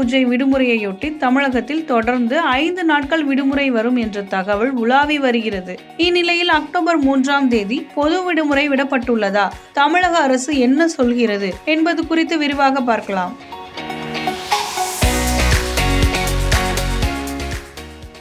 பூஜை விடுமுறையொட்டி தமிழகத்தில் தொடர்ந்து 5 நாட்கள் விடுமுறை வரும் என்ற தகவல் உலாவி வருகிறது. இந்நிலையில் அக்டோபர் 3ஆம் தேதி பொது விடுமுறை விடப்பட்டுள்ளதா, தமிழக அரசு என்ன சொல்கிறது என்பது குறித்து விரிவாக பார்க்கலாம்.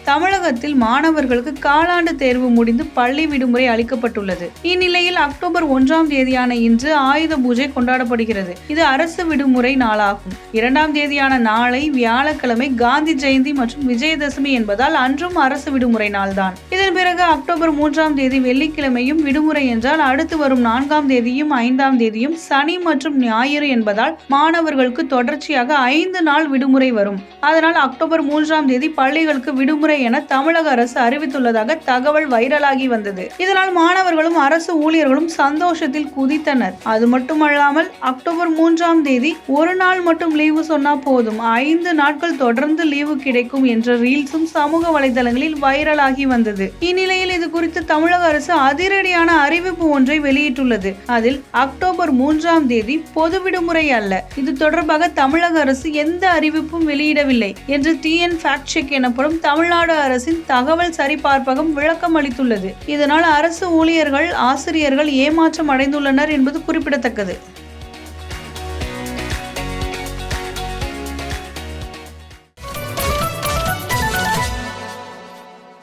தமிழகத்தில் மாணவர்களுக்கு காலாண்டு தேர்வு முடிந்து பள்ளி விடுமுறை அளிக்கப்பட்டுள்ளது. இந்நிலையில் அக்டோபர் 1ஆம் தேதியான இன்று ஆயுத பூஜை கொண்டாடப்படுகிறது. இது அரசு விடுமுறை நாளாகும். 2ஆம் தேதியான நாளை வியாழக்கிழமை காந்தி ஜெயந்தி மற்றும் விஜயதசமி என்பதால் அன்றும் அரசு விடுமுறை நாள்தான். இதன் பிறகு அக்டோபர் 3ஆம் தேதி வெள்ளிக்கிழமையும் விடுமுறை என்றால் அடுத்து வரும் 4ஆம் தேதியும் 5ஆம் தேதியும் சனி மற்றும் ஞாயிறு என்பதால் மாணவர்களுக்கு தொடர்ச்சியாக 5 நாள் விடுமுறை வரும். அதனால் அக்டோபர் 3ஆம் தேதி பள்ளிகளுக்கு விடுமுறை என தமிழக அரசு அறிவித்துள்ளதாக தகவல் வைரலாகி வந்தது. இதனால் மாணவர்களும் அரசு ஊழியர்களும் சந்தோஷத்தில் குதித்தனர். அது மட்டுமல்லாமல் அக்டோபர் 3ஆம் தேதி ஒரு நாள் மட்டும் லீவு சொன்னா போதும், 5 நாட்கள் தொடர்ந்து லீவு கிடைக்கும் என்ற ரீல்ஸும் சமூக வலைதளங்களில் வைரலாகி வந்தது. இந்நிலையில் இது குறித்து தமிழக அரசு அதிரடியான அறிவிப்பு ஒன்றை வெளியிட்டுள்ளது. அதில் அக்டோபர் 3ஆம் தேதி பொது விடுமுறை அல்ல, இது தொடர்பாக தமிழக அரசு எந்த அறிவிப்பும் வெளியிடவில்லை என்று TN ஃபேக்ட் செக் எனப்படும் தமிழ்நாடு அரசின் தகவல் சரிபார்ப்பகம் விளக்கம் அளித்துள்ளது. இதனால் அரசு ஊழியர்கள், ஆசிரியர்கள் ஏமாற்றம் அடைந்துள்ளனர் என்பது குறிப்பிடத்தக்கது.